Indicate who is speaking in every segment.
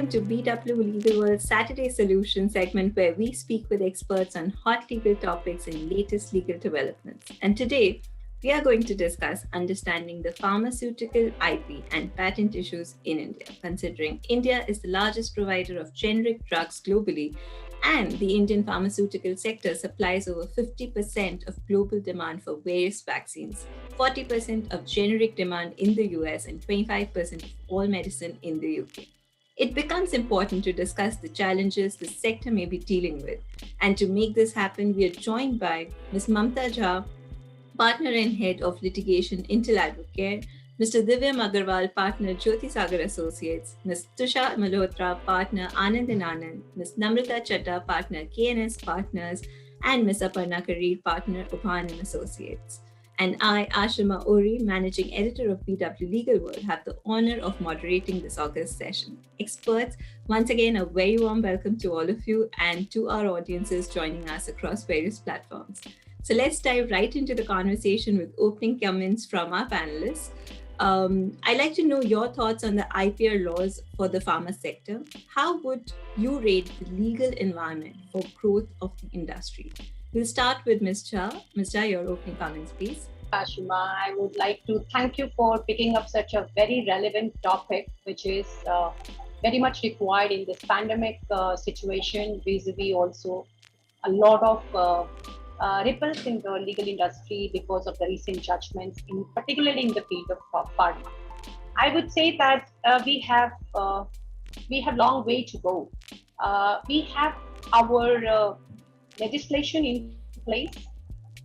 Speaker 1: welcome to BW Legal World Saturday Solution segment where we speak with experts on hot legal topics and latest legal developments. And today, we are going to discuss understanding the pharmaceutical IP and patent issues in India, considering India is the largest provider of generic drugs globally and the Indian pharmaceutical sector supplies over 50% of global demand for various vaccines, 40% of generic demand in the US, and 25% of all medicine in the UK. It becomes important to discuss the challenges the sector may be dealing with. And to make this happen, we are joined by Ms. Mamta Jha, Partner and Head of Litigation, Intel Advocate, Mr. Divyam Agarwal, Partner, Jyoti Sagar Associates, Ms. Tusha Malhotra, Partner, Anand and Anand, Ms. Namrata Chatta, Partner, KNS Partners, and Ms. Aparna Karir, Partner, Uphan and Associates. And I, Ashima Ori, Managing Editor of BW Legal World, have the honor of moderating this August session. Experts, once again, a very warm welcome to all of you and to our audiences joining us across various platforms. So let's dive right into the conversation with opening comments from our panelists. I'd like to know your thoughts on the IPR laws for the pharma sector. How would you rate the legal environment for growth of the industry? We'll start with Ms. Jha. Ms. Jha, your opening comments, please.
Speaker 2: Ashima, I would like to thank you for picking up such a very relevant topic, which is very much required in this pandemic situation, vis-a-vis also a lot of ripples in the legal industry because of the recent judgments, particularly in the field of pharma. I would say that we have long way to go. We have our legislation in place,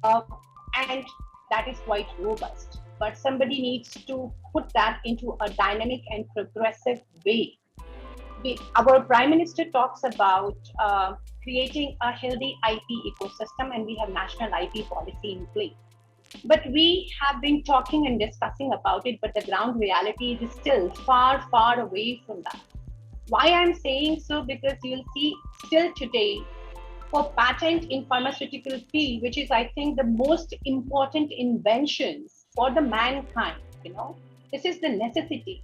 Speaker 2: and that is quite robust. But somebody needs to put that into a dynamic and progressive way. Our Prime Minister talks about creating a healthy IP ecosystem, and we have national IP policy in place. But we have been talking and discussing about it, but the ground reality is still far, far away from that. Why I'm saying so? Because you'll see still today, for patent in pharmaceutical field, which is, I think, the most important inventions for the mankind, this is the necessity.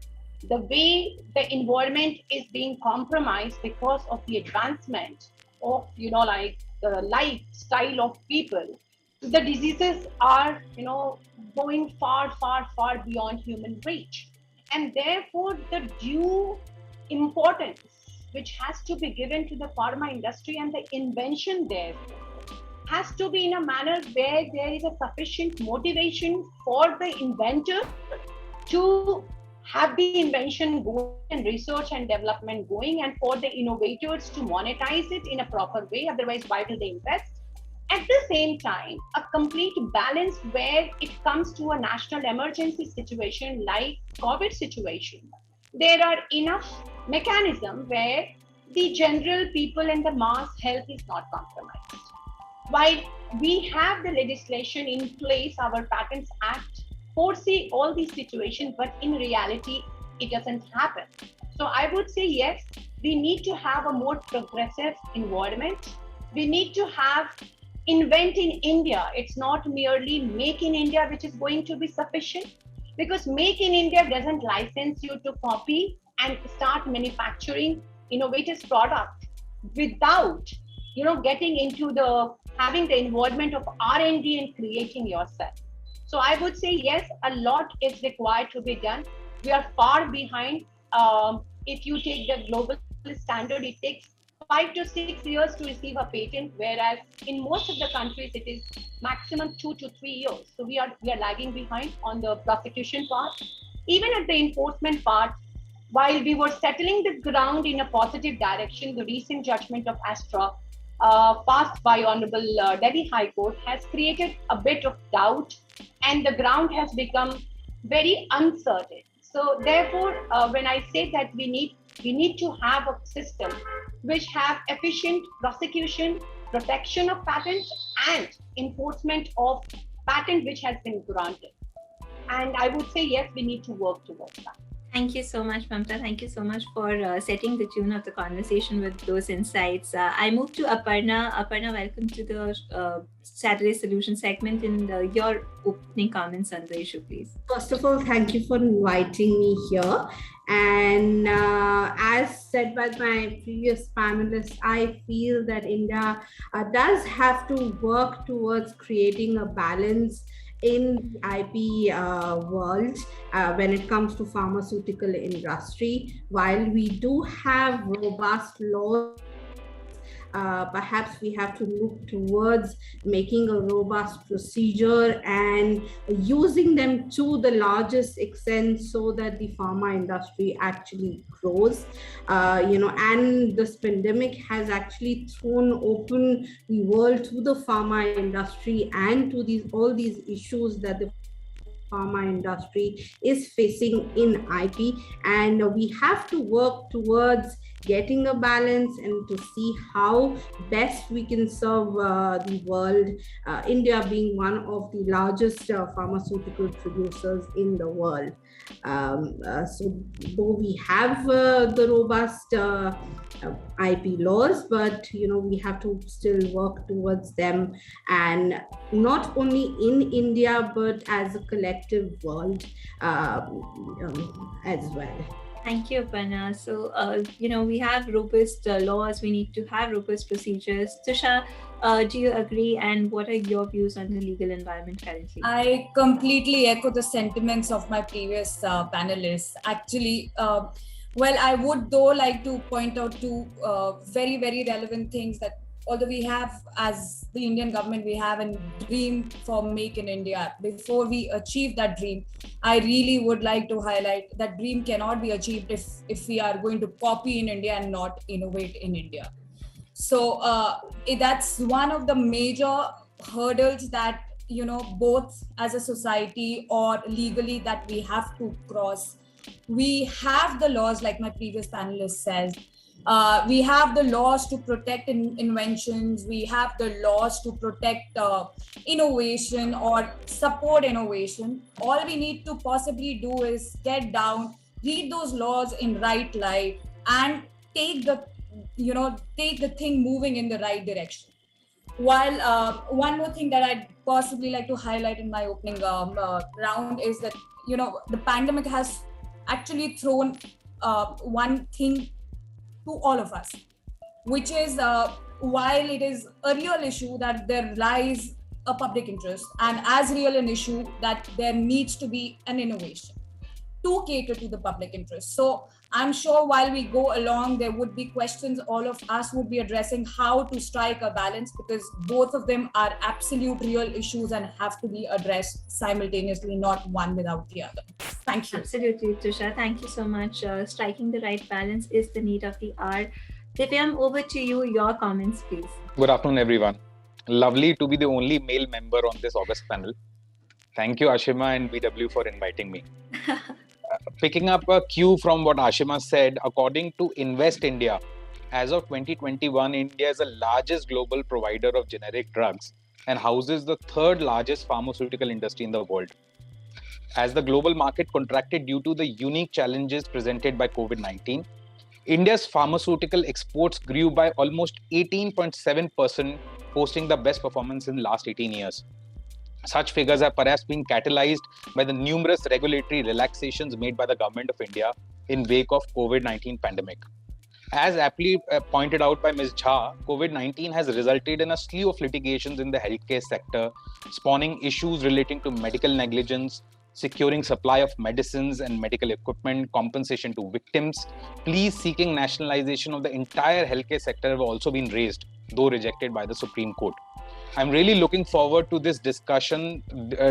Speaker 2: The way the environment is being compromised because of the advancement of, like the lifestyle of people, the diseases are, going far, far, far beyond human reach. And therefore, the due importance which has to be given to the pharma industry and the invention there has to be in a manner where there is a sufficient motivation for the inventor to have the invention going and research and development going, and for the innovators to monetize it in a proper way. Otherwise, why will they invest? At the same time, a complete balance where it comes to a national emergency situation like COVID situation. There are enough mechanisms where the general people and the mass health is not compromised. While we have the legislation in place, our Patents Act foresee all these situations, but in reality, it doesn't happen. So I would say, yes, we need to have a more progressive environment. We need to have invent in India. It's not merely make in India, which is going to be sufficient, because make in India doesn't license you to copy and start manufacturing innovative product without, getting into having the involvement of R&D and creating yourself. So I would say, yes, a lot is required to be done. We are far behind. If you take the global standard, it takes 5 to 6 years to receive a patent, whereas in most of the countries, it is maximum 2 to 3 years. So we are lagging behind on the prosecution part. Even at the enforcement part, while we were settling the ground in a positive direction, the recent judgment of Astra, passed by Honorable Delhi High Court, has created a bit of doubt, and the ground has become very uncertain. So therefore, when I say that we need to have a system which have efficient prosecution, protection of patents, and enforcement of patent which has been granted. And I would say, yes, we need to work towards that.
Speaker 1: Thank you so much, Mamta. Thank you so much for setting the tune of the conversation with those insights. I move to Aparna. Aparna, welcome to the Saturday Solution segment. And your opening comments on the issue, please.
Speaker 3: First of all, thank you for inviting me here. And as said by my previous panelists, I feel that India does have to work towards creating a balance in the IP world when it comes to pharmaceutical industry. While we do have robust laws, perhaps we have to look towards making a robust procedure and using them to the largest extent so that the pharma industry actually grows. And this pandemic has actually thrown open the world to the pharma industry and to all these issues that the pharma industry is facing in IP, and we have to work towards getting a balance and to see how best we can serve the world, India being one of the largest pharmaceutical producers in the world. So though we have the robust IP laws, but we have to still work towards them, and not only in India but as a collective world as well.
Speaker 1: Thank you, Aparna. So, we have robust laws. We need to have robust procedures. Tusha, do you agree? And what are your views on the legal environment currently?
Speaker 4: I completely echo the sentiments of my previous panelists. Actually, I would though like to point out two very, very relevant things that although we have, as the Indian government, we have a dream for Make in India. Before we achieve that dream, I really would like to highlight that dream cannot be achieved if we are going to copy in India and not innovate in India. So that's one of the major hurdles that, both as a society or legally that we have to cross. We have the laws, like my previous panelist says. We have the laws to protect inventions. We have the laws to protect innovation or support innovation. All we need to possibly do is get down, read those laws in right light, and take the thing moving in the right direction. While one more thing that I'd possibly like to highlight in my opening round is that the pandemic has actually thrown one thing to all of us, which is while it is a real issue that there lies a public interest, and as real an issue that there needs to be an innovation to cater to the public interest. So I'm sure while we go along, there would be questions all of us would be addressing how to strike a balance, because both of them are absolute real issues and have to be addressed simultaneously, not one without the other. Thank you.
Speaker 1: Absolutely, Tusha. Thank you so much. Striking the right balance is the need of the hour. Divyam, over to you. Your comments, please.
Speaker 5: Good afternoon, everyone. Lovely to be the only male member on this August panel. Thank you, Ashima and BW, for inviting me. Picking up a cue from what Ashima said, according to Invest India, as of 2021, India is the largest global provider of generic drugs and houses the third largest pharmaceutical industry in the world. As the global market contracted due to the unique challenges presented by COVID-19, India's pharmaceutical exports grew by almost 18.7%, posting the best performance in the last 18 years. Such figures have perhaps been catalyzed by the numerous regulatory relaxations made by the government of India in wake of COVID-19 pandemic. As aptly pointed out by Ms. Jha, COVID-19 has resulted in a slew of litigations in the healthcare sector, spawning issues relating to medical negligence, securing supply of medicines and medical equipment, compensation to victims. Pleas seeking nationalization of the entire healthcare sector have also been raised, though rejected by the Supreme Court. I'm really looking forward to this discussion,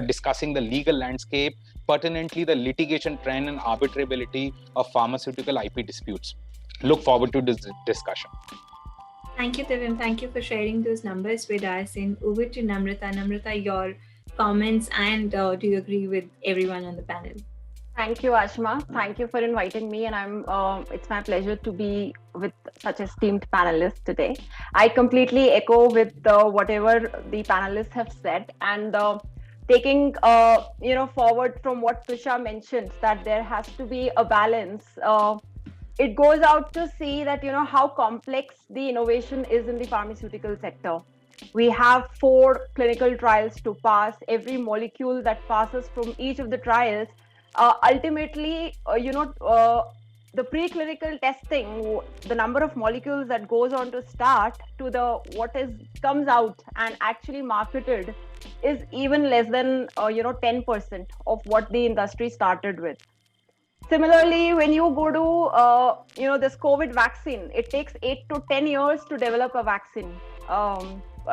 Speaker 5: discussing the legal landscape, pertinently the litigation trend and arbitrability of pharmaceutical IP disputes. Look forward to this discussion.
Speaker 1: Thank you, Divyam. Thank you for sharing those numbers with us. And over to Namrata. Namrata, your comments, and do you agree with everyone on the panel?
Speaker 6: Thank you, Ashima. Thank you for inviting me, and it's my pleasure to be with such esteemed panelists today. I completely echo with whatever the panelists have said, and taking forward from what Tusha mentioned, that there has to be a balance. It goes out to see that how complex the innovation is in the pharmaceutical sector. We have 4 clinical trials to pass. Every molecule that passes from each of the trials, ultimately, the preclinical testing, the number of molecules that goes on to start to the comes out and actually marketed is even less than 10% of what the industry started with. Similarly, when you go to this COVID vaccine, it takes 8 to 10 years to develop a vaccine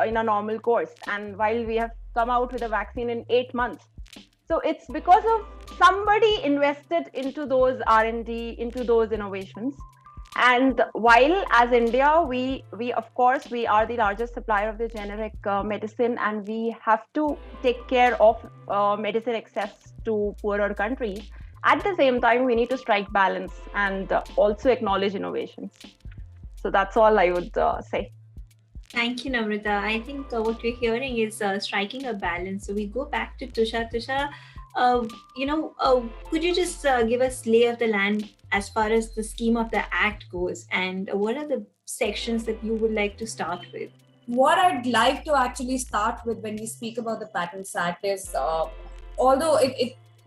Speaker 6: in a normal course, and while we have come out with a vaccine in 8 months. So it's because of somebody invested into those R&D, into those innovations. And while as India, we of course, we are the largest supplier of the generic medicine, and we have to take care of medicine access to poorer countries. At the same time, we need to strike balance and also acknowledge innovations. So that's all I would say.
Speaker 1: Thank you, Namrata. I think what we're hearing is striking a balance. So we go back to Tusha. Tusha, could you just give us lay of the land as far as the scheme of the Act goes, and what are the sections that you would like to start with?
Speaker 4: What I'd like to actually start with when we speak about the Patents Act is, although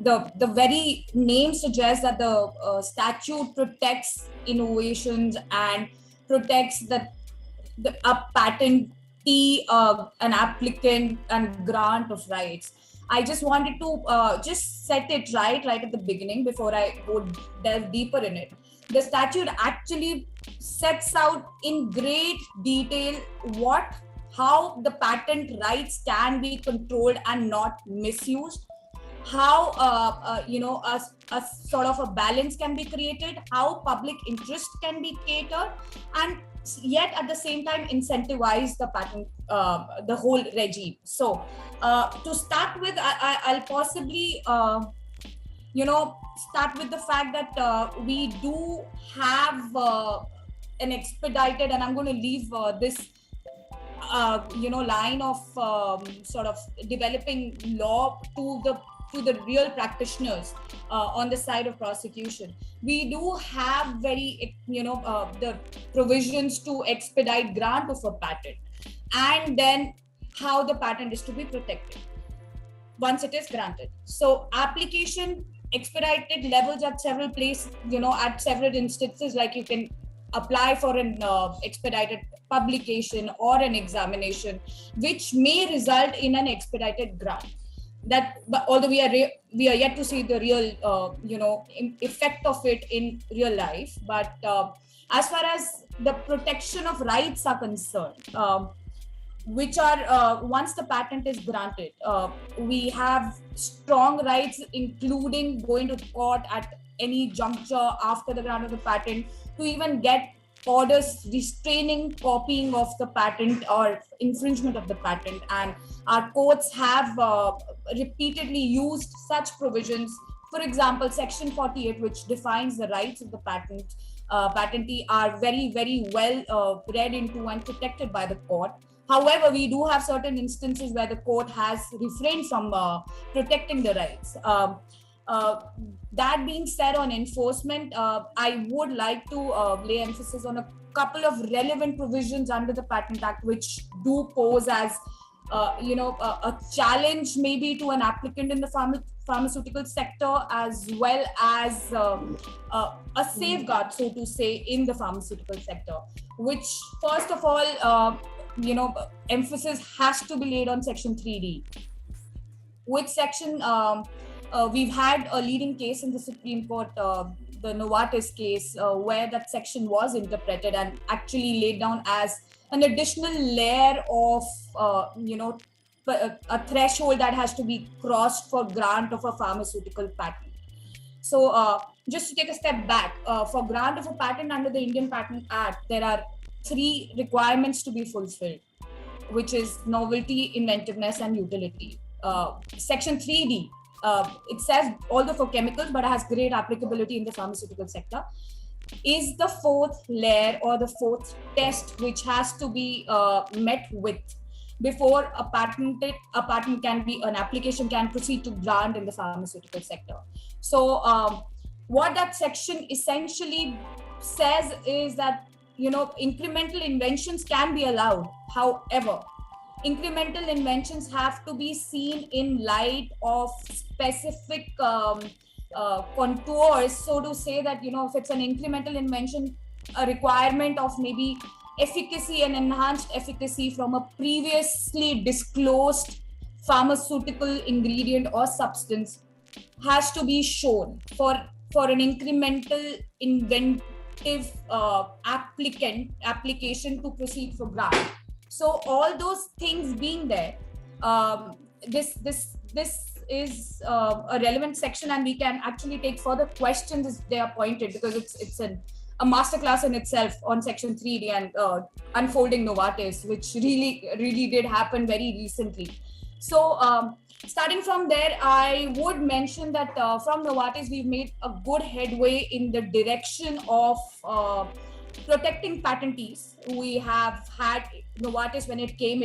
Speaker 4: the very name suggests that the statute protects innovations and protects a patentee, an applicant, and grant of rights. I just wanted to just set it right at the beginning before I go delve deeper in it. The statute actually sets out in great detail how the patent rights can be controlled and not misused, how a sort of a balance can be created, how public interest can be catered, and yet at the same time incentivize the patent, the whole regime. So to start with, I'll possibly start with the fact that we do have an expedited, and I'm going to leave this line of sort of developing law to the real practitioners on the side of prosecution. We do have very the provisions to expedite grant of a patent, and then how the patent is to be protected once it is granted. So application expedited levels at several places, at several instances, like you can apply for an expedited publication or an examination, which may result in an expedited grant. But although we are yet to see the real effect of it in real life, but as far as the protection of rights are concerned, which are once the patent is granted, we have strong rights, including going to court at any juncture after the grant of the patent to even get orders restraining copying of the patent or infringement of the patent. And our courts have repeatedly used such provisions. For example, Section 48, which defines the rights of the patentee, are very, very well read into and protected by the court. However, we do have certain instances where the court has refrained from protecting the rights. That being said, on enforcement, I would like to lay emphasis on a couple of relevant provisions under the Patent Act, which do pose as a challenge maybe to an applicant in the pharmaceutical sector, as well as a safeguard, so to say, in the pharmaceutical sector. Which, first of all, emphasis has to be laid on Section 3D. Which section? We've had a leading case in the Supreme Court, the Novartis case, where that section was interpreted and actually laid down as an additional layer of, a threshold that has to be crossed for grant of a pharmaceutical patent. So just to take a step back, for grant of a patent under the Indian Patent Act, there are 3 requirements to be fulfilled, which is novelty, inventiveness, and utility. Section 3D, it says, although for chemicals, but it has great applicability in the pharmaceutical sector, is the 4th layer or the 4th test which has to be met with before a patent can be, an application can proceed to grant in the pharmaceutical sector. So what that section essentially says is that, incremental inventions can be allowed. However, incremental inventions have to be seen in light of specific contours, so to say, that, if it's an incremental invention, a requirement of maybe efficacy and enhanced efficacy from a previously disclosed pharmaceutical ingredient or substance has to be shown for an incremental inventive application to proceed for grant. So all those things being there, this is a relevant section, and we can actually take further questions as they are pointed, because it's a masterclass in itself on Section 3D and unfolding Novartis, which really did happen very recently. So starting from there, I would mention that from Novartis, we've made a good headway in the direction of protecting patentees. We have had Novartis, when it came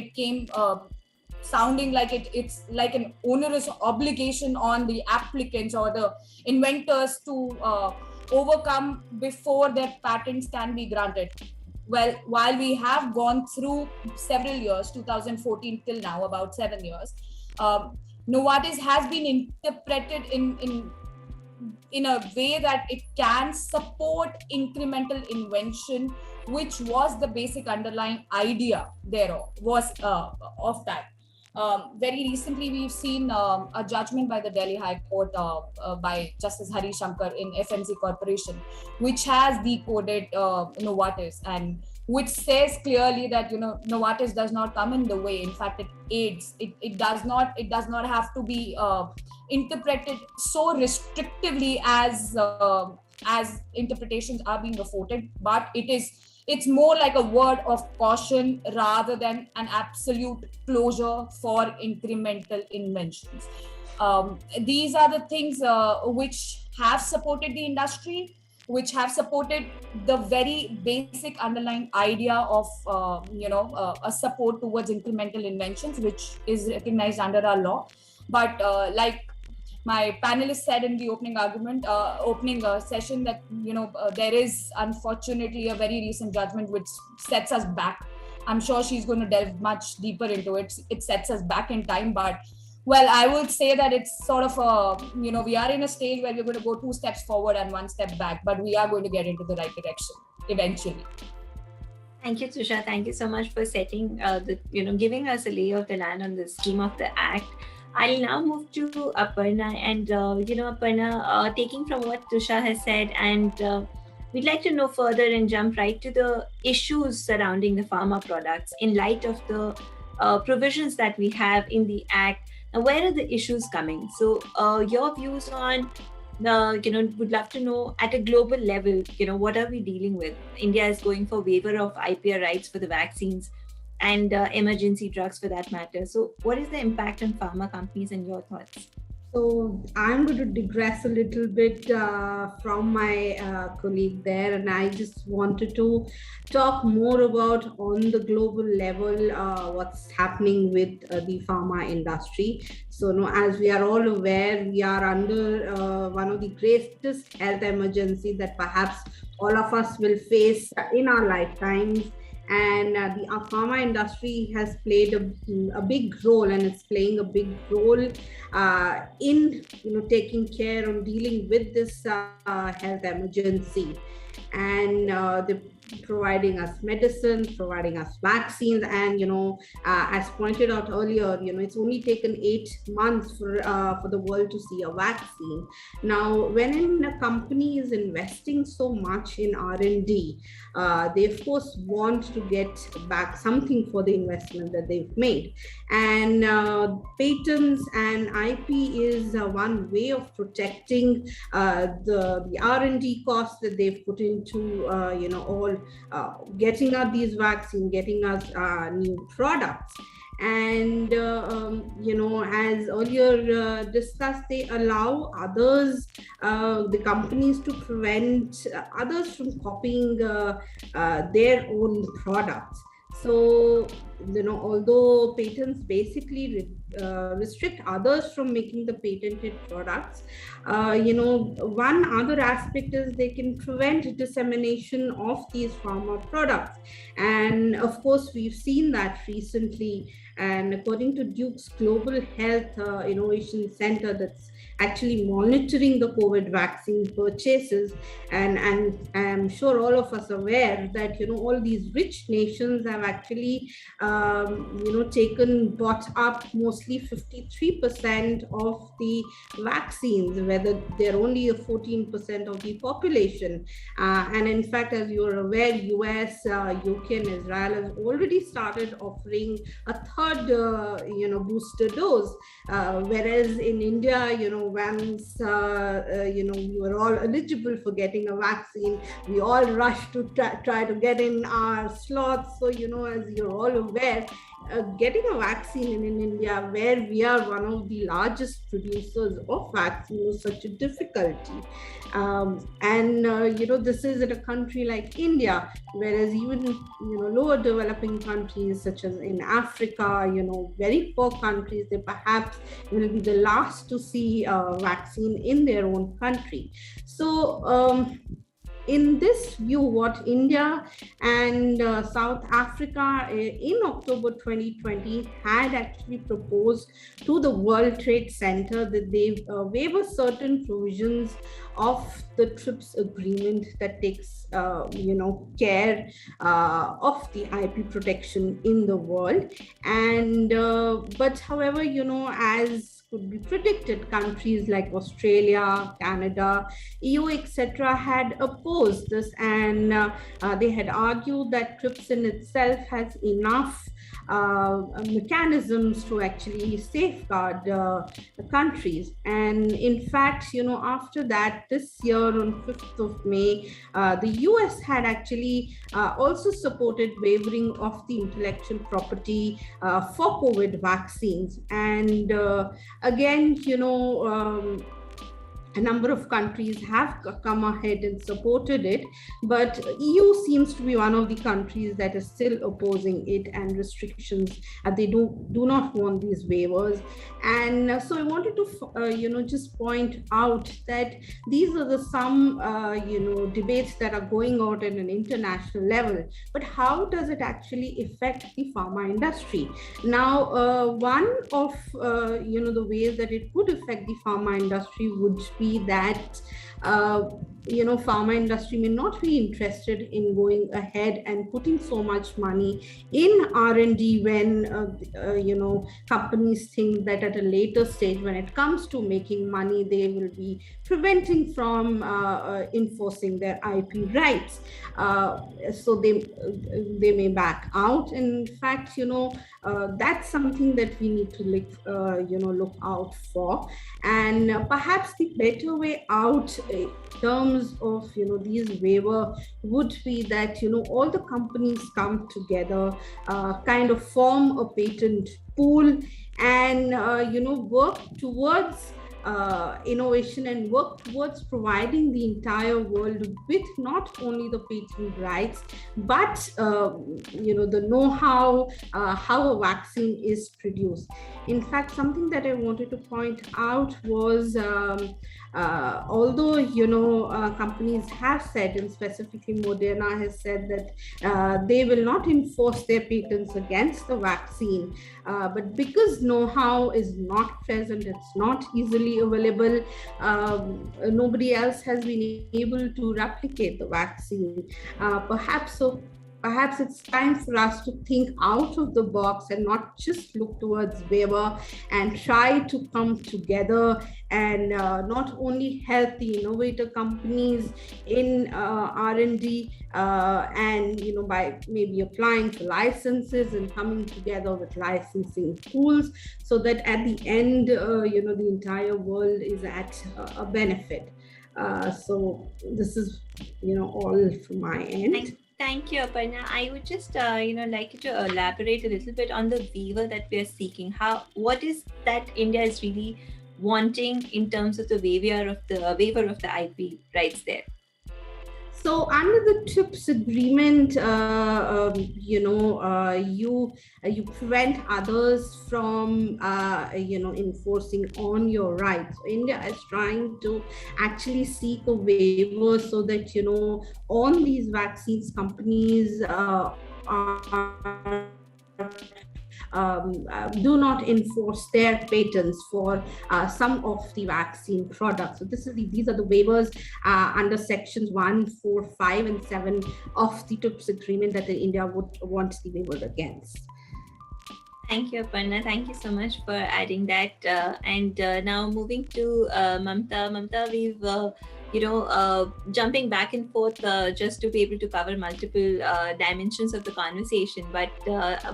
Speaker 4: sounding like it's like an onerous obligation on the applicants or the inventors to overcome before their patents can be granted. Well, while we have gone through several years, 2014 till now, about 7 years, Novartis has been interpreted in a way that it can support incremental invention, which was the basic underlying idea thereof, was of that. Very recently, we've seen a judgment by the Delhi High Court by Justice Hari Shankar in FMC Corporation, which has decoded Novartis, and which says clearly that Novartis does not come in the way. In fact, it aids. It does not have to be interpreted so restrictively as interpretations are being afforded, but it's more like a word of caution rather than an absolute closure for incremental inventions. These are the things which have supported the industry, which have supported the very basic underlying idea of a support towards incremental inventions, which is recognized under our law. But like my panelist said in the opening session, that there is unfortunately a very recent judgment which sets us back. I'm sure she's going to delve much deeper into it. It sets us back in time, but well, I would say that it's sort of we are in a stage where we're going to go 2 steps forward and 1 step back, but we are going to get into the right direction eventually.
Speaker 1: Thank you, Tusha. Thank you so much for setting giving us a lay of the land on the scheme of the Act. I'll now move to Aparna, and Aparna, taking from what Tusha has said, and we'd like to know further and jump right to the issues surrounding the pharma products in light of the provisions that we have in the Act. Now, where are the issues coming? So your views on, would love to know at a global level, what are we dealing with? India is going for waiver of IPR rights for the vaccines and emergency drugs for that matter. So what is the impact on pharma companies and your thoughts?
Speaker 3: So I'm going to digress a little bit from my colleague there, and I just wanted to talk more about on the global level what's happening with the pharma industry. So as we are all aware, we are under one of the greatest health emergencies that perhaps all of us will face in our lifetimes. And the pharma industry has played a big role, and it's playing a big role in taking care of dealing with this health emergency, and they're providing us medicines, providing us vaccines, and as pointed out earlier, it's only taken 8 months for the world to see a vaccine. Now, when a company is investing so much in R&D, they of course want to get back something for the investment that they've made, and patents and IP is one way of protecting the R&D costs that they've put into all getting us these vaccines, getting us new products. And as earlier discussed, they allow others, the companies, to prevent others from copying their own products. So, although patents basically restrict others from making the patented products, one other aspect is they can prevent dissemination of these pharma products. And of course, we've seen that recently. And according to Duke's Global Health Innovation Center, that's actually monitoring the COVID vaccine purchases, and I'm sure all of us are aware that all these rich nations have actually bought up mostly 53% of the vaccines, whether they're only 14% of the population. And in fact, as you're aware, US, UK, and Israel have already started offering a third, booster dose, whereas in India, once we were all eligible for getting a vaccine, we all rushed to try to get in our slots. So, as you're all aware, getting a vaccine in India, where we are one of the largest producers of vaccine, was such a difficulty. This is in a country like India, whereas even lower developing countries such as in Africa, very poor countries, they perhaps will be the last to see a vaccine in their own country. So in this view, what India and South Africa in October 2020 had actually proposed to the World Trade Center that they waive certain provisions of the TRIPS agreement that takes care of the IP protection in the world. And but however, as could be predicted, countries like Australia, Canada, EU, etc. had opposed this, and they had argued that TRIPS in itself has enough mechanisms to actually safeguard the countries. And in fact, after that, this year on 5th of May, the US had actually also supported waiving of the intellectual property for COVID vaccines. And again, a number of countries have come ahead and supported it, but EU seems to be one of the countries that is still opposing it and restrictions. They do not want these waivers. And so I wanted to, just point out that these are some, debates that are going on at an international level. But how does it actually affect the pharma industry? Now, one of, the ways that it could affect the pharma industry would be that pharma industry may not be interested in going ahead and putting so much money in R&D when companies think that at a later stage, when it comes to making money, they will be preventing from enforcing their IP rights. So they may back out. In fact, that's something that we need to look out for. And perhaps the better way out in terms of these waiver would be that all the companies come together, kind of form a patent pool, and work towards innovation and work towards providing the entire world with not only the patent rights, but the know-how, how a vaccine is produced. In fact, something that I wanted to point out was although companies have said, and specifically Moderna has said, that they will not enforce their patents against the vaccine, but because know-how is not present, it's not easily available, nobody else has been able to replicate the vaccine. Perhaps it's time for us to think out of the box and not just look towards waiver, and try to come together and not only help the innovator companies in R&D and by maybe applying for licenses and coming together with licensing pools, so that at the end the entire world is at a benefit. So this is all from my end.
Speaker 1: Thank you, Aparna. I would just, like you to elaborate a little bit on the waiver that we are seeking. What is that India is really wanting in terms of the waiver of the IP rights there?
Speaker 3: So under the TRIPS agreement, you prevent others from enforcing on your rights. So India is trying to actually seek a waiver so that on these vaccines companies do not enforce their patents for some of the vaccine products. So these are the waivers under sections 1, 4, 5, and 7 of the TRIPS agreement that India would want the waiver against.
Speaker 1: Thank you, Aparna. Thank you so much for adding that. And now moving to Mamta. Mamta, we've jumping back and forth just to be able to cover multiple dimensions of the conversation. But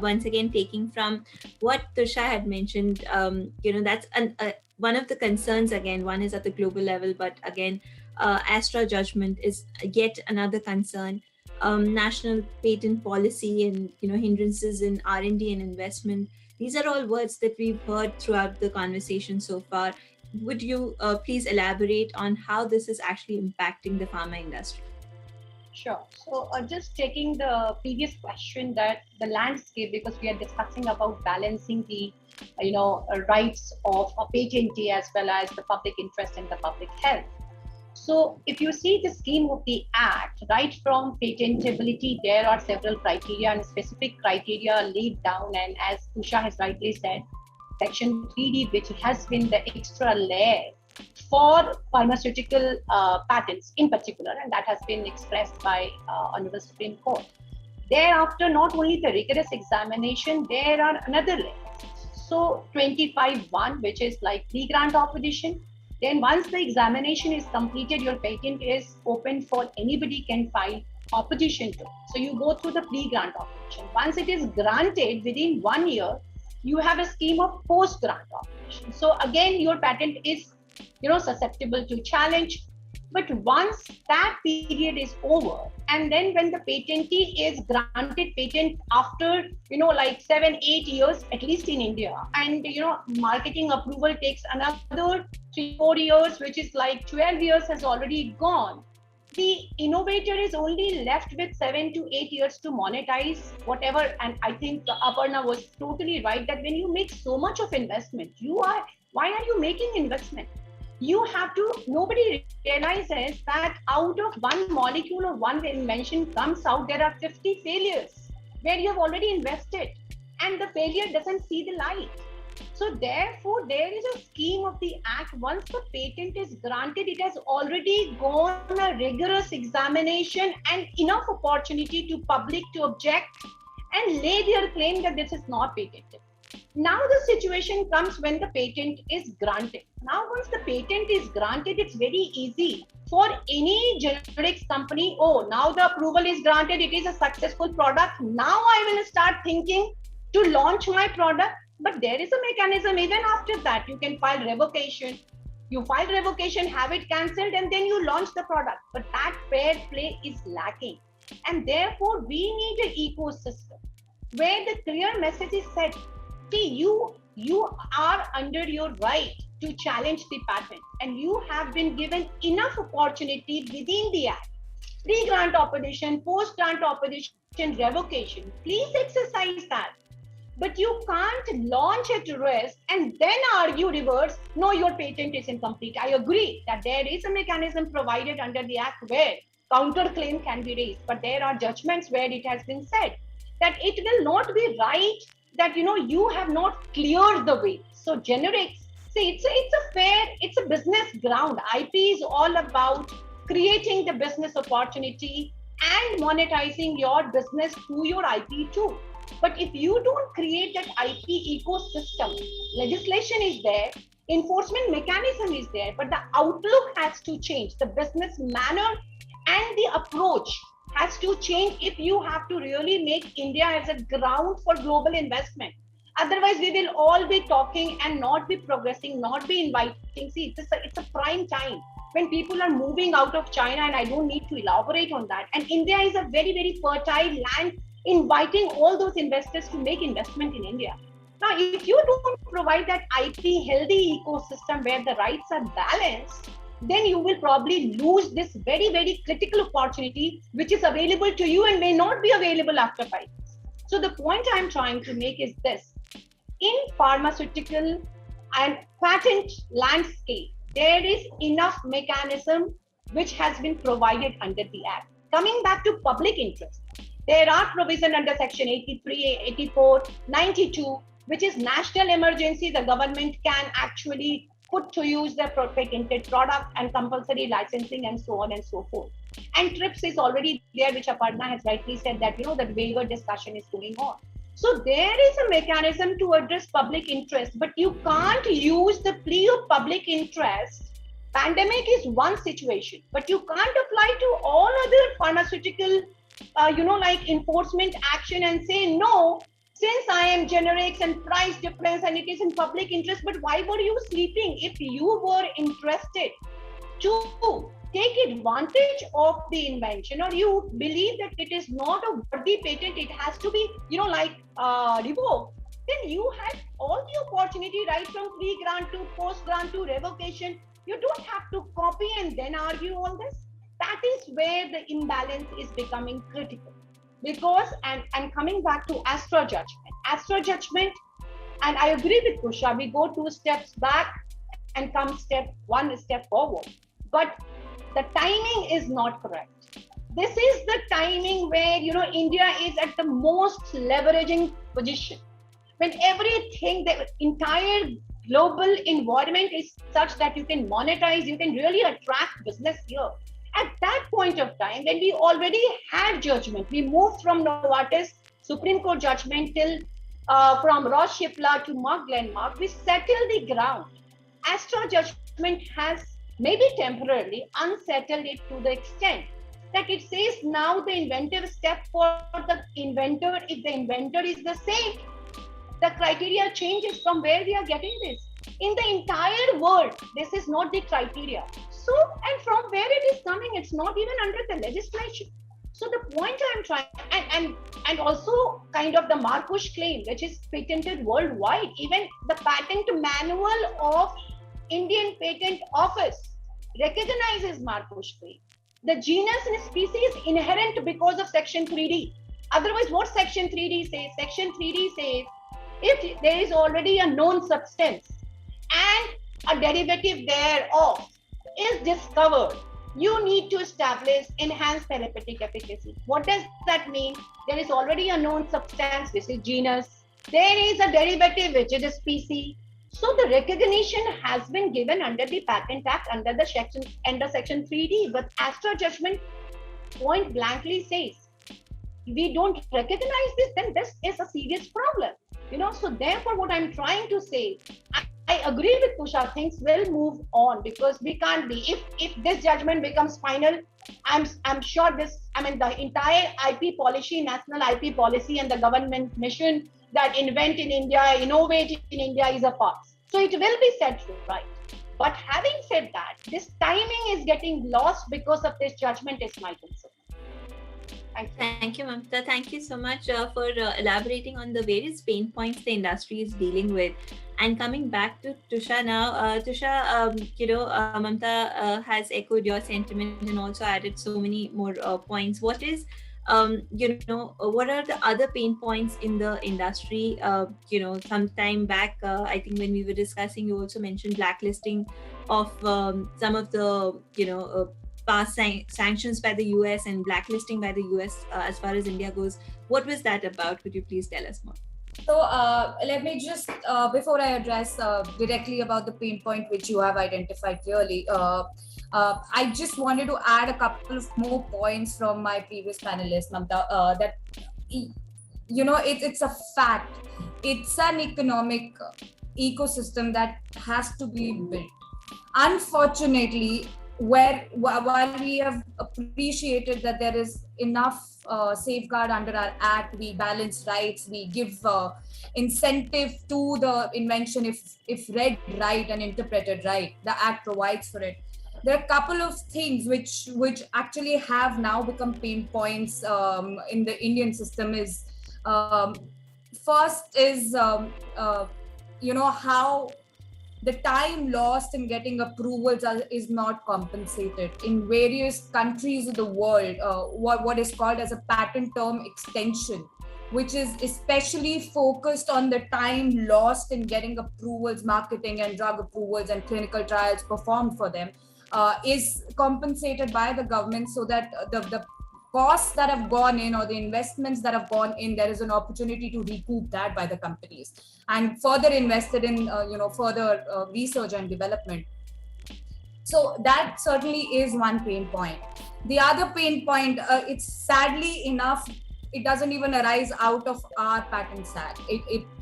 Speaker 1: once again, taking from what Tusha had mentioned, that's one of the concerns. Again, one is at the global level, but again, ASTRA judgment is yet another concern. National patent policy and hindrances in R&D and investment. These are all words that we've heard throughout the conversation so far. Would you please elaborate on how this is actually impacting the pharma industry?
Speaker 2: Sure. So just taking the previous question, that the landscape, because we are discussing about balancing the rights of a patentee as well as the public interest and the public health. So if you see the scheme of the Act, right from patentability, there are several criteria and specific criteria laid down. And as Tusha has rightly said, Section 3D, which has been the extra layer for pharmaceutical patents in particular, and that has been expressed by Honorable Supreme Court. Thereafter, not only the rigorous examination, there are another layers. So 25(1), which is like pre-grant opposition. Then once the examination is completed, your patent is open for anybody can file opposition to. So you go through the pre-grant opposition. Once it is granted within 1 year, you have a scheme of post-grant opposition. So again, your patent is susceptible to challenge. But once that period is over, and then when the patentee is granted patent after, 7-8 years, at least in India, and, marketing approval takes another 3-4 years, which is like 12 years has already gone. The innovator is only left with 7 to 8 years to monetize whatever. And I think Aparna was totally right that when you make so much of investment, why are you making investment? You have to, nobody realizes that out of one molecule or one invention comes out, there are 50 failures where you have already invested and the failure doesn't see the light. So therefore, there is a scheme of the Act. Once the patent is granted, it has already gone a rigorous examination and enough opportunity to public to object and lay their claim that this is not patented. Now the situation comes when the patent is granted. Now once the patent is granted, it's very easy for any generics company. Oh, now the approval is granted, it is a successful product. Now I will start thinking to launch my product. But there is a mechanism even after that. You can file revocation. You file revocation, have it cancelled, and then you launch the product. But that fair play is lacking. And therefore, we need an ecosystem where the clear message is said, see, you are under your right to challenge the patent, and you have been given enough opportunity within the Act. Pre-grant opposition, post-grant opposition, revocation. Please exercise that. But you can't launch at risk and then argue reverse, no, your patent is incomplete. I agree that there is a mechanism provided under the Act where counterclaim can be raised, but there are judgments where it has been said that it will not be right that, you have not cleared the way. So generics, see, it's a business ground. IP is all about creating the business opportunity and monetizing your business through your IP too. But if you don't create that IP ecosystem, legislation is there, enforcement mechanism is there, but the outlook has to change. The business manner and the approach has to change if you have to really make India as a ground for global investment. Otherwise, we will all be talking and not be progressing, not be inviting. See, it's a prime time when people are moving out of China, and I don't need to elaborate on that. And India is a very, very fertile land, inviting all those investors to make investment in India. Now, if you don't provide that IP healthy ecosystem where the rights are balanced, then you will probably lose this very, very critical opportunity which is available to you and may not be available after 5 years. So the point I'm trying to make is this: in pharmaceutical and patent landscape, there is enough mechanism which has been provided under the Act. Coming back to public interest, there are provisions under Section 83, 84, 92, which is national emergency. The government can actually put to use the patented product and compulsory licensing and so on and so forth. And TRIPS is already there, which Aparna has rightly said that, the waiver discussion is going on. So there is a mechanism to address public interest, but you can't use the plea of public interest. Pandemic is one situation, but you can't apply to all other pharmaceutical, enforcement action and say, no, since I am generics and price difference and it is in public interest, but why were you sleeping? If you were interested to take advantage of the invention, or you believe that it is not a worthy patent, it has to be, revoked, then you had all the opportunity right from pre-grant to post-grant to revocation. You don't have to copy and then argue all this. That is where the imbalance is becoming critical. Because, and coming back to Astra judgment, and I agree with Tusha, we go 2 steps back and come one step forward. But the timing is not correct. This is the timing where, India is at the most leveraging position. When everything, the entire global environment is such that you can monetize, you can really attract business here. At that point of time, when we already had judgment, we moved from Novartis Supreme Court judgment till from Roche Cipla to Merck Glenmark, we settled the ground. Astra judgment has maybe temporarily unsettled it to the extent that it says now the inventive step for the inventor, if the inventor is the same, the criteria changes from where we are getting this. In the entire world, this is not the criteria. So, and from where it is coming, it's not even under the legislation. So the point I'm trying, and also kind of the Marcus claim, which is patented worldwide, even the patent manual of Indian Patent Office recognizes Marcus claim. The genus and species is inherent because of Section 3D. Otherwise, what Section 3D says? Section 3D says, if there is already a known substance and a derivative thereof is discovered, you need to establish enhanced therapeutic efficacy. What does that mean? There is already a known substance, this is genus. There is a derivative, which is a species. So the recognition has been given under the Patent Act under Section 3D, but Astra judgment point blankly says, we don't recognize this, then this is a serious problem. So therefore what I'm trying to say, I agree with Tusha, things will move on because we can't be, if this judgment becomes final, I'm sure the entire IP policy, national IP policy and the government mission that invent in India, innovate in India is a farce. So it will be set right. But having said that, this timing is getting lost because of this judgment is my concern.
Speaker 1: Thank you, Mamta. Thank you so much for elaborating on the various pain points the industry is dealing with. And coming back to Tusha now, Tusha, Mamta has echoed your sentiment and also added so many more points. What is, what are the other pain points in the industry? Some time back, I think when we were discussing, you also mentioned blacklisting of some of the, past sanctions by the US and blacklisting by the US as far as India goes. What was that about? Could you please tell us more?
Speaker 4: So let me just, before I address directly about the pain point which you have identified clearly, I just wanted to add a couple of more points from my previous panelist, Mamta, that, it's a fact. It's an economic ecosystem that has to be built. Unfortunately, while we have appreciated that there is enough safeguard under our act, we balance rights, we give incentive to the invention if read right and interpreted right, the act provides for it. There are a couple of things which actually have now become pain points in the Indian system. Is first is how the time lost in getting approvals is not compensated. In various countries of the world, what is called as a patent term extension, which is especially focused on the time lost in getting approvals, marketing and drug approvals and clinical trials performed for them, is compensated by the government, so that the costs that have gone in or the investments that have gone in, there is an opportunity to recoup that by the companies and further invested in further research and development. So that certainly is one pain point. The other pain point, it's sadly enough, it doesn't even arise out of our Patents Act.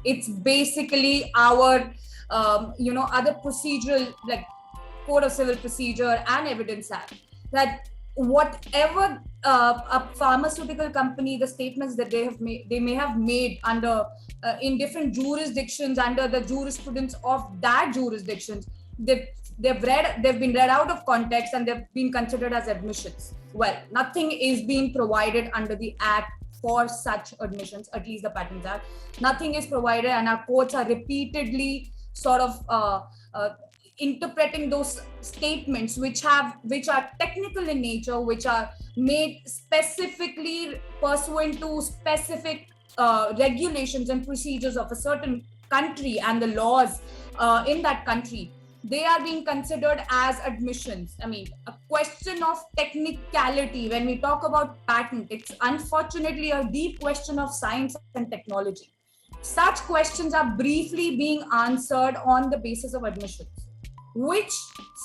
Speaker 4: It's basically our other procedural, like Code of Civil Procedure and Evidence Act, that whatever a pharmaceutical company, the statements that they may have made under in different jurisdictions under the jurisprudence of that jurisdictions, they've been read out of context and they've been considered as admissions. Well, nothing is being provided under the Act for such admissions, at least the Patents Act. Nothing is provided, and our courts are repeatedly sort of interpreting those statements which are technical in nature, which are made specifically pursuant to specific regulations and procedures of a certain country and the laws in that country. They are being considered as admissions. I mean, a question of technicality. When we talk about patent, it's unfortunately a deep question of science and technology. Such questions are briefly being answered on the basis of admissions, which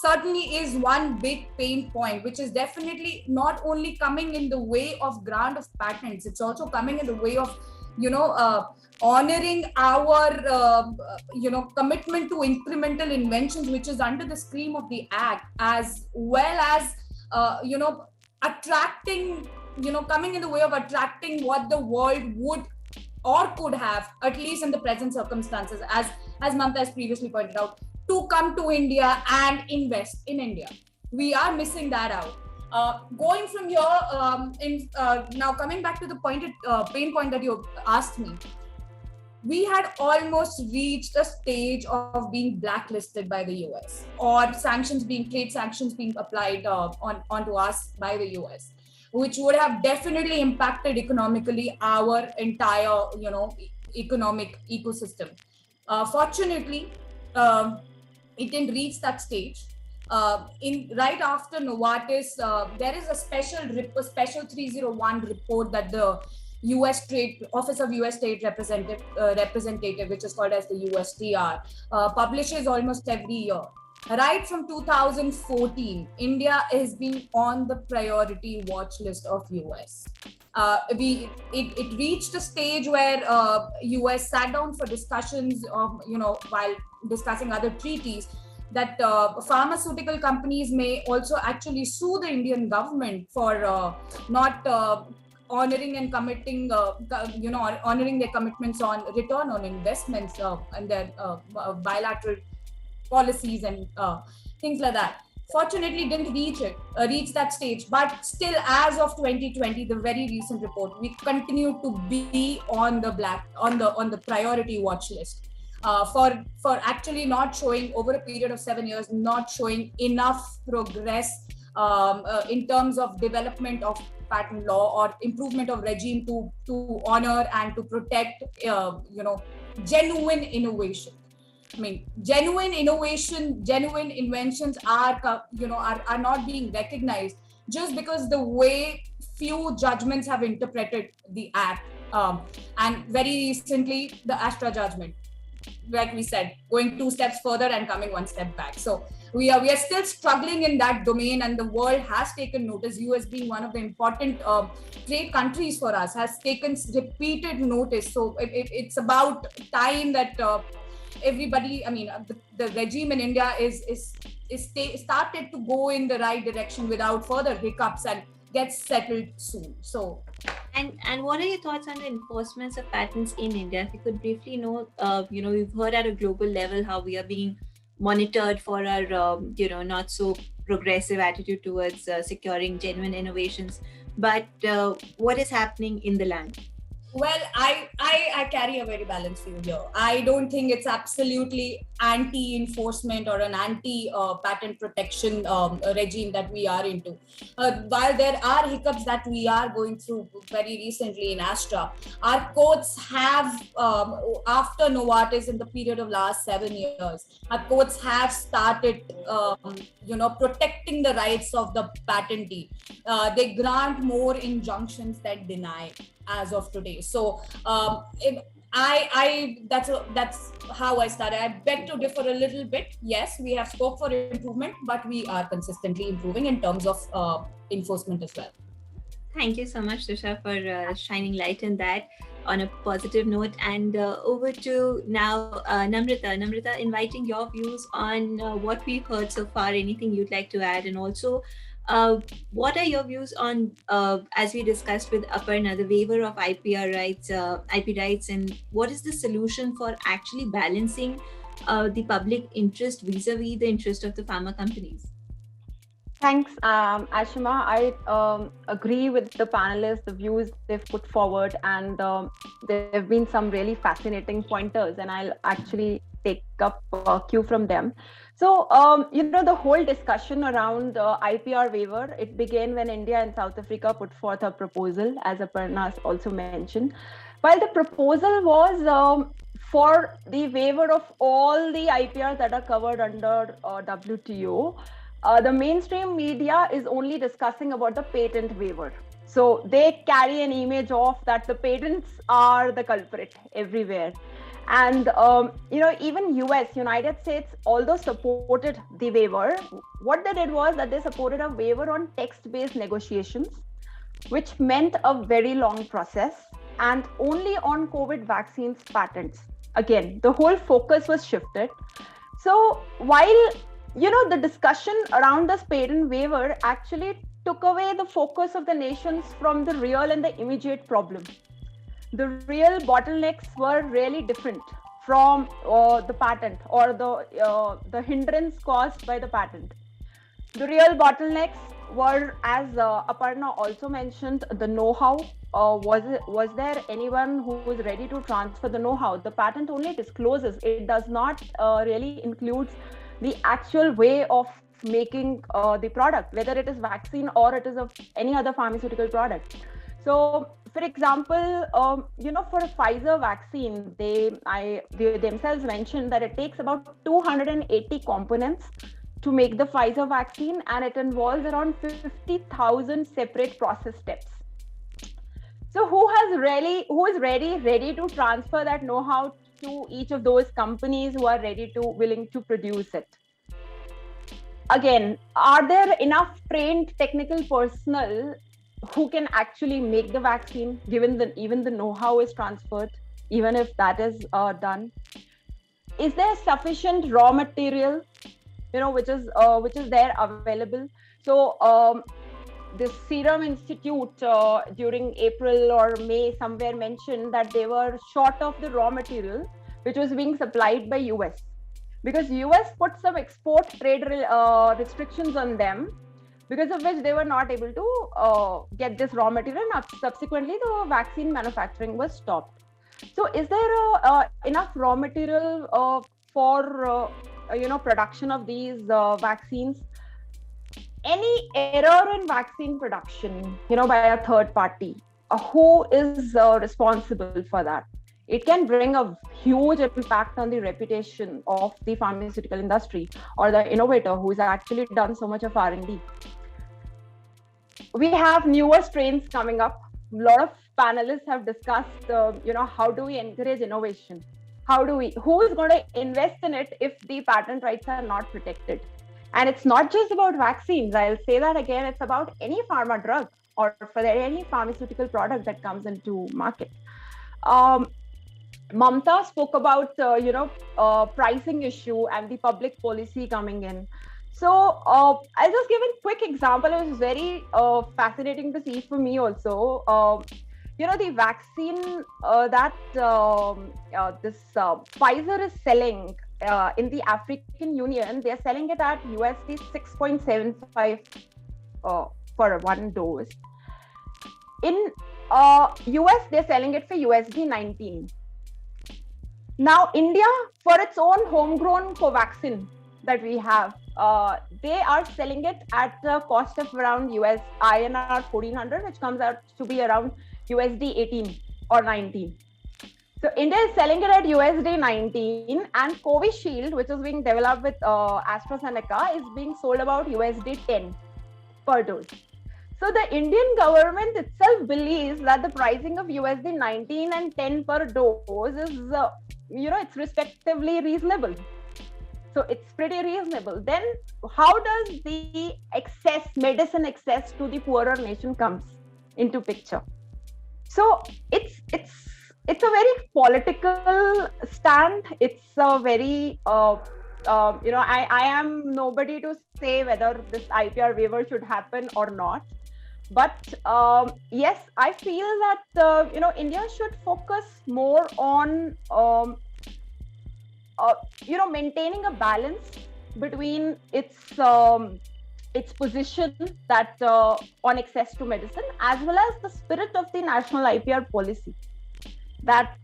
Speaker 4: certainly is one big pain point, which is definitely not only coming in the way of grant of patents, it's also coming in the way of, honoring our, commitment to incremental inventions, which is under the scheme of the Act, as well as, attracting, coming in the way of attracting what the world would or could have, at least in the present circumstances, as Mamta has previously pointed out, to come to India and invest in India. We are missing that out. Going from here, now coming back to the pain point that you asked me, we had almost reached a stage of being blacklisted by the US, or trade sanctions being applied onto us by the US, which would have definitely impacted economically our entire, economic ecosystem. Fortunately, it didn't reach that stage. Right after Novartis, there is a special 301 report that the Office of US Trade Representative, which is called as the USTR, publishes almost every year. Right from 2014, India has been on the priority watch list of US. It reached a stage where US sat down for discussions of, while discussing other treaties, that pharmaceutical companies may also actually sue the Indian government for not honoring and committing, honoring their commitments on return on investments and their bilateral policies and things like that. Fortunately, didn't reach that stage. But still, as of 2020, the very recent report, we continue to be on the priority watch list for actually not showing, over a period of 7 years, not showing enough progress in terms of development of patent law or improvement of regime to honor and to protect, genuine innovation. I mean, genuine innovation, genuine inventions are not being recognized just because the way few judgments have interpreted the Act. And very recently, the Astra judgment, like we said, going 2 steps further and coming 1 step back. So we are still struggling in that domain, and the world has taken notice. US being one of the important trade countries for us has taken repeated notice. So it's about time that everybody, the regime in India is started to go in the right direction without further hiccups and gets settled soon. So,
Speaker 1: and what are your thoughts on the enforcements of patents in India? If you could briefly know, we've heard at a global level how we are being monitored for our, not so progressive attitude towards securing genuine innovations. But what is happening in the land?
Speaker 4: Well, I carry a very balanced view here. I don't think it's absolutely anti-enforcement or an anti-patent protection regime that we are into. While there are hiccups that we are going through very recently in Astra, our courts have, after Novartis in the period of last 7 years, our courts have started, protecting the rights of the patentee. They grant more injunctions than deny as of today. So that's how I started. I beg to differ a little bit. Yes, we have scope for improvement, but we are consistently improving in terms of enforcement as well.
Speaker 1: Thank you so much, Tusha, for shining light in that on a positive note. And over to now Namrata. Namrata, inviting your views on what we've heard so far, anything you'd like to add, and also what are your views on, as we discussed with Aparna, the waiver of IP rights, and what is the solution for actually balancing the public interest vis-a-vis the interest of the pharma companies?
Speaker 6: Thanks, Ashima. I agree with the panelists, the views they've put forward, and there have been some really fascinating pointers, and I'll actually take up a cue from them. So, the whole discussion around IPR waiver, it began when India and South Africa put forth a proposal, as Aparna also mentioned. While the proposal was for the waiver of all the IPRs that are covered under WTO, the mainstream media is only discussing about the patent waiver. So they carry an image of that the patents are the culprit everywhere. And, even United States, although supported the waiver, what they did was that they supported a waiver on text-based negotiations, which meant a very long process, and only on COVID vaccines patents. Again, the whole focus was shifted. So while, the discussion around this patent waiver actually took away the focus of the nations from the real and the immediate problem. The real bottlenecks were really different from the patent or the hindrance caused by the patent. The real bottlenecks were, as Aparna also mentioned, the know-how. Was there anyone who was ready to transfer the know-how? The patent only discloses. It does not really include the actual way of making the product, whether it is vaccine or it is of any other pharmaceutical product. So, for example, for a Pfizer vaccine, they themselves mentioned that it takes about 280 components to make the Pfizer vaccine, and it involves around 50,000 separate process steps. So, who is ready to transfer that know-how to each of those companies who are willing to produce it? Again, are there enough trained technical personnel who can actually make the vaccine, given that even the know-how is transferred, even if that is done? Is there sufficient raw material, which is there available? So the Serum Institute during April or May somewhere mentioned that they were short of the raw material, which was being supplied by US, because US put some export trade restrictions on them, because of which they were not able to get this raw material, and subsequently the vaccine manufacturing was stopped. So is there enough raw material for production of these vaccines? Any error in vaccine production, by a third party, who is responsible for that? It can bring a huge impact on the reputation of the pharmaceutical industry or the innovator who's actually done so much of R&D. We have newer strains coming up. A lot of panelists have discussed, how do we encourage innovation? Who is going to invest in it if the patent rights are not protected? And it's not just about vaccines. I'll say that again, it's about any pharma drug or for any pharmaceutical product that comes into market. Mamta spoke about, pricing issue and the public policy coming in. So I'll just give a quick example. It was very fascinating to see for me also. The vaccine that this Pfizer is selling in the African Union, they're selling it at USD 6.75 for one dose. In US, they're selling it for USD 19. Now, India, for its own homegrown Covaxin that we have, they are selling it at a cost of around US INR 1400, which comes out to be around USD 18 or 19. So India is selling it at USD 19, and Covishield, which is being developed with AstraZeneca, is being sold about USD 10 per dose. So the Indian government itself believes that the pricing of USD 19 and 10 per dose is, it's respectively reasonable. So it's pretty reasonable. Then how does the medicine access to the poorer nation comes into picture? So it's a very political stand. It's a very I am nobody to say whether this IPR waiver should happen or not. But yes, I feel that India should focus more on maintaining a balance between its position that on access to medicine, as well as the spirit of the national IPR policy that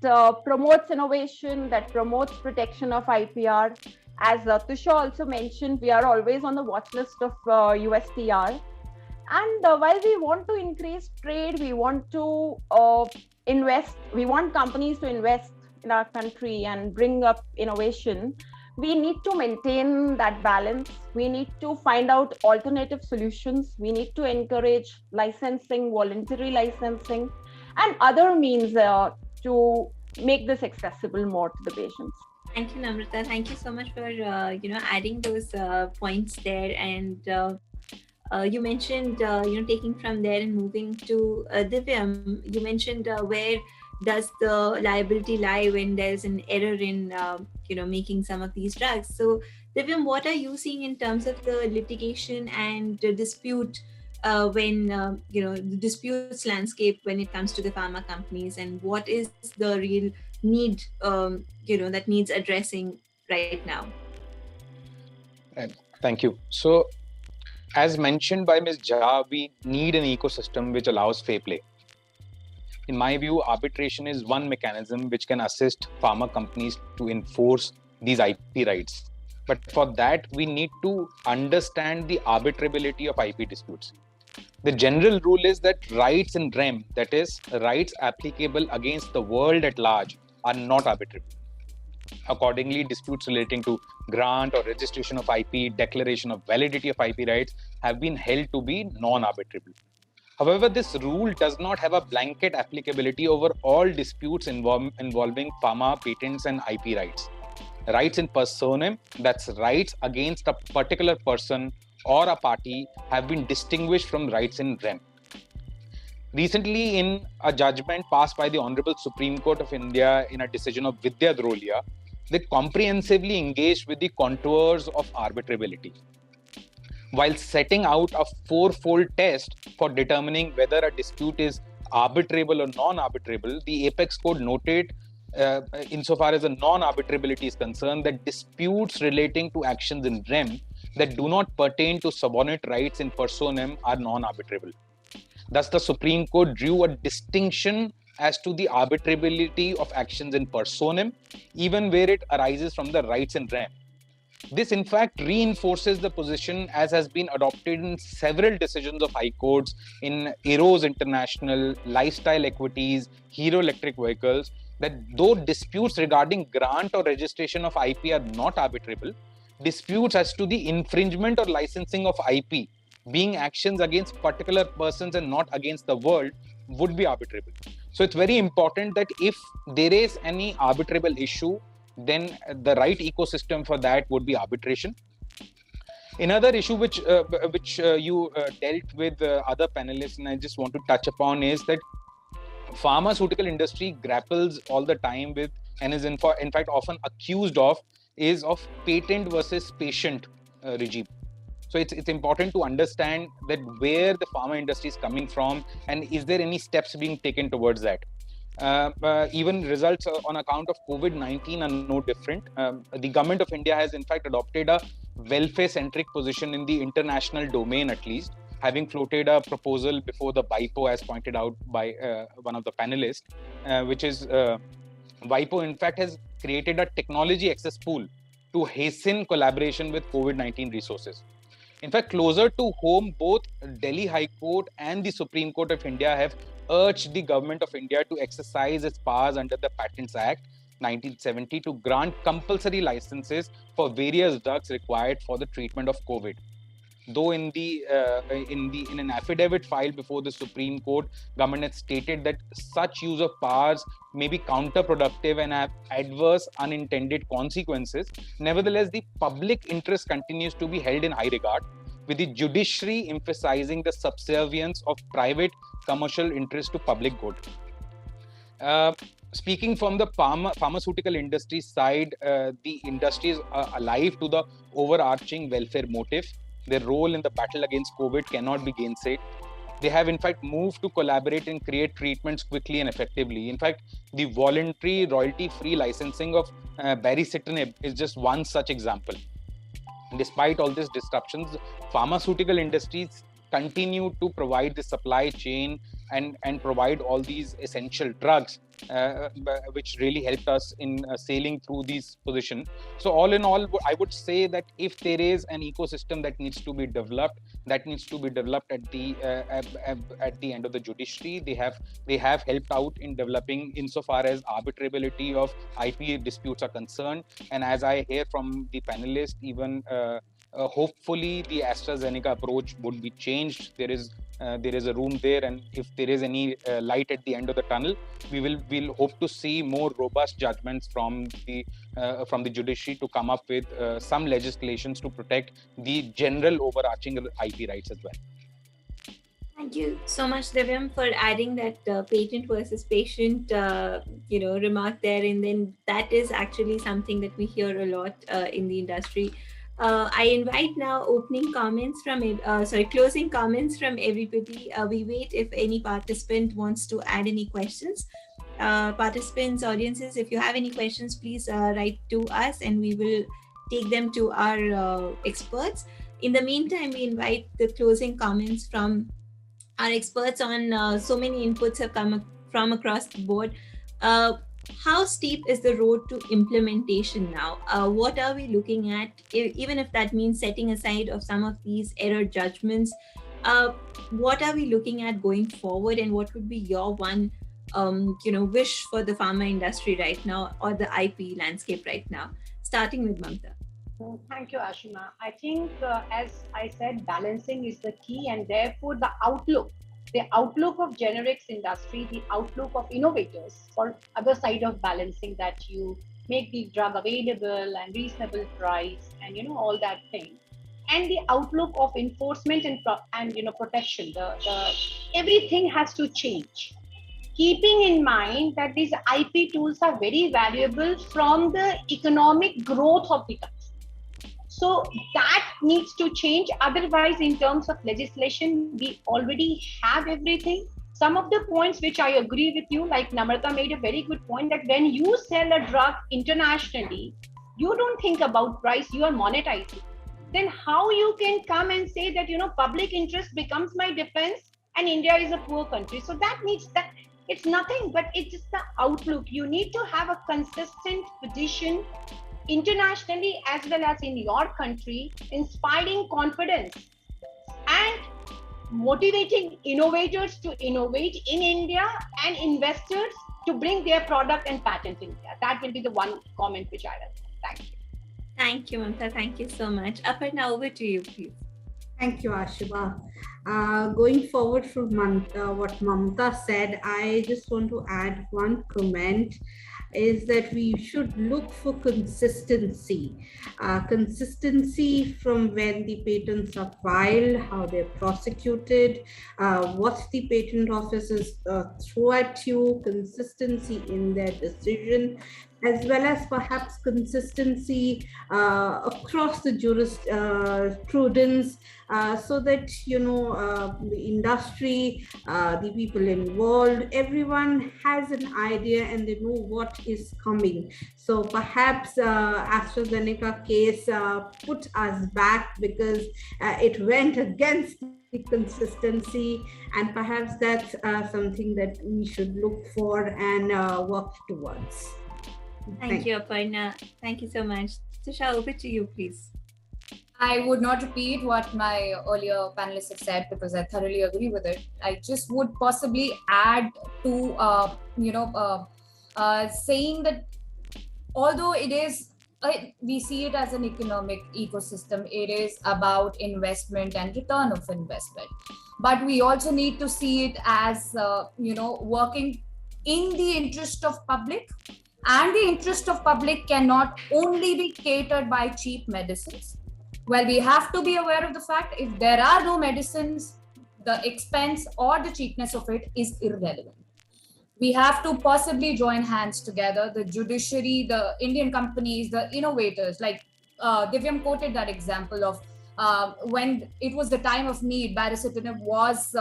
Speaker 6: promotes innovation, that promotes protection of IPR. As Tusha also mentioned, we are always on the watch list of USTR. And while we want to increase trade, we want to invest, we want companies to invest in our country and bring up innovation, we need to maintain that balance. We need to find out alternative solutions. We need to encourage licensing, voluntary licensing, and other means to make this accessible more to the patients.
Speaker 1: Thank you, Namrata. Thank you so much for adding those points there. And you mentioned taking from there and moving to Divyam. You mentioned where does the liability lie when there's an error in making some of these drugs. So Divyam, what are you seeing in terms of the litigation and the dispute when the disputes landscape when it comes to the pharma companies, and what is the real need that needs addressing right now?
Speaker 5: Thank you. So as mentioned by Ms. Jha, we need an ecosystem which allows fair play. In my view, arbitration is one mechanism which can assist pharma companies to enforce these IP rights. But for that, we need to understand the arbitrability of IP disputes. The general rule is that rights in rem, that is, rights applicable against the world at large, are not arbitrable. Accordingly, disputes relating to grant or registration of IP, declaration of validity of IP rights have been held to be non-arbitrable. However, this rule does not have a blanket applicability over all disputes involving pharma patents and IP rights. Rights in personam, that's rights against a particular person or a party, have been distinguished from rights in rem. Recently, in a judgment passed by the Honorable Supreme Court of India in a decision of Vidya Drolia, they comprehensively engaged with the contours of arbitrability. While setting out a fourfold test for determining whether a dispute is arbitrable or non-arbitrable, the Apex Code noted, insofar as the non-arbitrability is concerned, that disputes relating to actions in rem that do not pertain to subordinate rights in personam are non-arbitrable. Thus, the Supreme Court drew a distinction as to the arbitrability of actions in personam, even where it arises from the rights in rem. This, in fact, reinforces the position as has been adopted in several decisions of high courts in Eros International, Lifestyle Equities, Hero Electric Vehicles, that though disputes regarding grant or registration of IP are not arbitrable, disputes as to the infringement or licensing of IP, being actions against particular persons and not against the world, would be arbitrable. So it's very important that if there is any arbitrable issue, then the right ecosystem for that would be arbitration. Another issue which you dealt with other panelists, and I just want to touch upon, is that pharmaceutical industry grapples all the time with, and is in fact often accused of patent versus patient regime. So it's important to understand that where the pharma industry is coming from, and is there any steps being taken towards that. Even results on account of COVID-19 are no different. The government of India has in fact adopted a welfare-centric position in the international domain, at least, having floated a proposal before the WIPO, as pointed out by one of the panelists, which is WIPO in fact has created a technology access pool to hasten collaboration with COVID-19 resources. In fact, closer to home, both Delhi High Court and the Supreme Court of India have urged the government of India to exercise its powers under the Patents Act 1970 to grant compulsory licenses for various drugs required for the treatment of COVID. Though in an affidavit filed before the Supreme Court, government has stated that such use of powers may be counterproductive and have adverse unintended consequences. Nevertheless, the public interest continues to be held in high regard, with the judiciary emphasizing the subservience of private commercial interest to public good. Speaking from the pharmaceutical industry side, the industry is alive to the overarching welfare motive. Their role in the battle against COVID cannot be gainsaid. They have in fact moved to collaborate and create treatments quickly and effectively. In fact, the voluntary royalty-free licensing of baricitinib is just one such example. Despite all these disruptions, pharmaceutical industries continue to provide the supply chain and provide all these essential drugs, which really helped us in sailing through these positions. So all in all, I would say that if there is an ecosystem that needs to be developed, that needs to be developed at the end of the judiciary. They have helped out in developing insofar as arbitrability of IP disputes are concerned. And as I hear from the panelists, even hopefully the AstraZeneca approach would be changed. There is a room there, and if there is any light at the end of the tunnel, we'll hope to see more robust judgments from the judiciary to come up with some legislations to protect the general overarching IP rights as well.
Speaker 1: Thank you so much, Divyam, for adding that patent versus patient, remark there. And then that is actually something that we hear a lot in the industry. I invite now closing comments from everybody. We wait if any participant wants to add any questions. Participants, audiences, if you have any questions, please write to us and we will take them to our experts. In the meantime, we invite the closing comments from our experts on so many inputs have come from across the board. How steep is the road to implementation now? What are we looking at, even if that means setting aside of some of these error judgments? What are we looking at going forward, and what would be your one wish for the pharma industry right now, or the IP landscape right now? Starting with Mamta.
Speaker 2: Thank you, Ashima. I think, as I said, balancing is the key, and therefore the outlook of generics industry, the outlook of innovators for other side of balancing, that you make the drug available and reasonable price and all that thing, and the outlook of enforcement and protection. The everything has to change, keeping in mind that these IP tools are very valuable from the economic growth of the country. So that needs to change. Otherwise, in terms of legislation, we already have everything. Some of the points which I agree with you, like Namrata made a very good point, that when you sell a drug internationally, you don't think about price, you are monetizing. Then how you can come and say that, public interest becomes my defense and India is a poor country? So that needs that. It's nothing, but it's just the outlook. You need to have a consistent position internationally as well as in your country, inspiring confidence and motivating innovators to innovate in India and investors to bring their product and patent in India. That will be the one comment which I will. Thank you.
Speaker 1: Thank you, Mamta. Thank you so much. Aparna, over to you, please.
Speaker 3: Thank you, Ashima. Going forward from what Mamta said, I just want to add one comment, is that we should look for consistency. Consistency from when the patents are filed, how they're prosecuted, what the patent offices throw at you, consistency in their decision, as well as perhaps consistency across the jurisprudence, so that the industry, the people involved, everyone has an idea and they know what is coming. So perhaps AstraZeneca case put us back because it went against the consistency, and perhaps that's something that we should look for and work towards.
Speaker 1: Thank you, Aparna. Thank you so much. Tusha, over to you, please.
Speaker 4: I would not repeat what my earlier panelists have said because I thoroughly agree with it. I just would possibly add to, saying that although it is, we see it as an economic ecosystem, it is about investment and return of investment. But we also need to see it as, working in the interest of public. And the interest of public cannot only be catered by cheap medicines. Well, we have to be aware of the fact if there are no medicines, the expense or the cheapness of it is irrelevant. We have to possibly join hands together, the judiciary, the Indian companies, the innovators, like Divyam quoted that example of when it was the time of need, baricitinib was,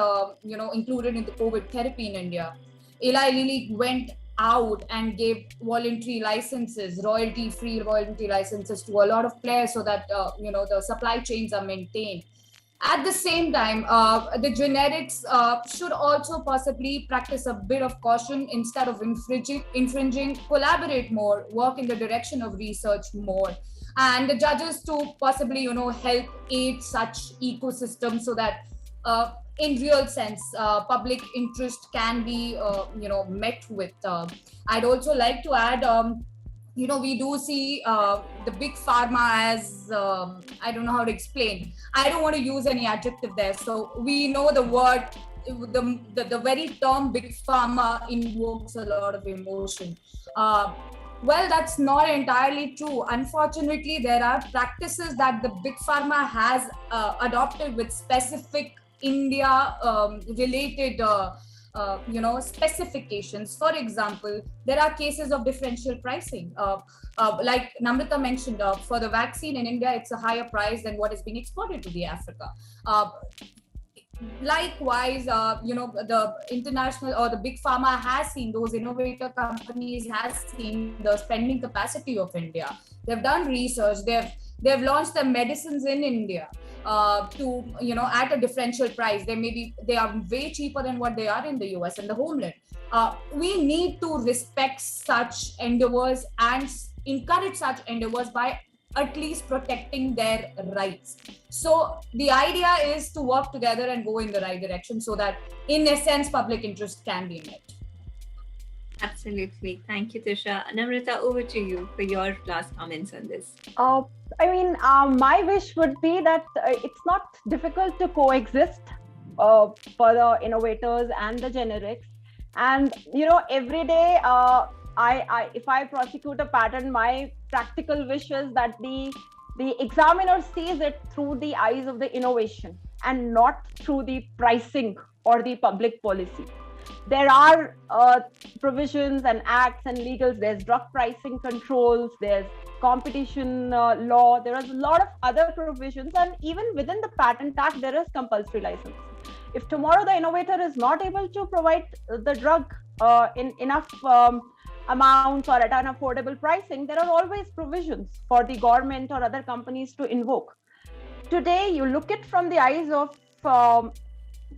Speaker 4: included in the COVID therapy in India. Eli Lilly went out and gave voluntary licenses, royalty-free royalty licenses to a lot of players so that, the supply chains are maintained. At the same time, the generics should also possibly practice a bit of caution instead of infringing, collaborate more, work in the direction of research more. And the judges to possibly, help aid such ecosystems so that in real sense, public interest can be, met with. I'd also like to add, we do see the big pharma as, I don't know how to explain. I don't want to use any adjective there. So we know the word, the very term big pharma invokes a lot of emotion. Well, that's not entirely true. Unfortunately, there are practices that the big pharma has adopted with specific India related specifications. For example, there are cases of differential pricing. Like Namrata mentioned, for the vaccine in India, it's a higher price than what is being exported to the Africa. Likewise, the international or the big pharma has seen, those innovator companies has seen the spending capacity of India. They've done research. They've launched their medicines in India to, at a differential price. They are way cheaper than what they are in the US and the homeland. We need to respect such endeavors and encourage such endeavors by at least protecting their rights. So the idea is to work together and go in the right direction so that, in essence, public interest can be met.
Speaker 1: Absolutely. Thank you, Tusha. Namrata, over to you for your last comments on this.
Speaker 6: My wish would be that it's not difficult to coexist for the innovators and the generics. And, every day, if I prosecute a patent, my practical wish is that the examiner sees it through the eyes of the innovation and not through the pricing or the public policy. There are provisions and acts and legals. There's drug pricing controls, there's competition law, there is a lot of other provisions, and even within the Patent Act, there is compulsory license. If tomorrow the innovator is not able to provide the drug in enough amounts or at an affordable pricing, there are always provisions for the government or other companies to invoke. Today, you look at from the eyes of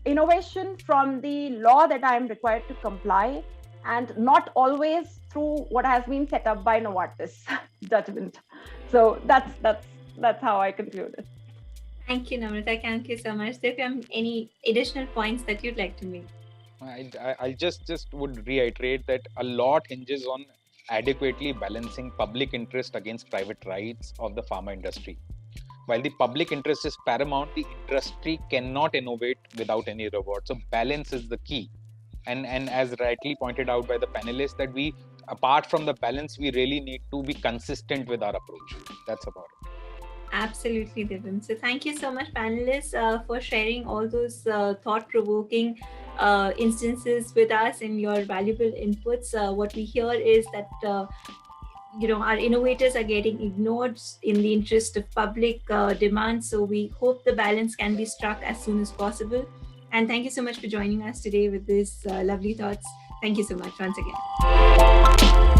Speaker 6: innovation, from the law that I am required to comply, and not always through what has been set up by Novartis judgment. So that's how I conclude it.
Speaker 1: Thank you, Namrata. Thank you so much. If you have any additional points that you'd like to make?
Speaker 5: I just would reiterate that a lot hinges on adequately balancing public interest against private rights of the pharma industry. While the public interest is paramount, the industry cannot innovate without any reward. So balance is the key. And as rightly pointed out by the panelists, that we, apart from the balance, we really need to be consistent with our approach. That's about it.
Speaker 1: Absolutely, Divyam. So thank you so much, panelists, for sharing all those thought-provoking instances with us and your valuable inputs. What we hear is that our innovators are getting ignored in the interest of public demand. So we hope the balance can be struck as soon as possible. And thank you so much for joining us today with these lovely thoughts. Thank you so much once again.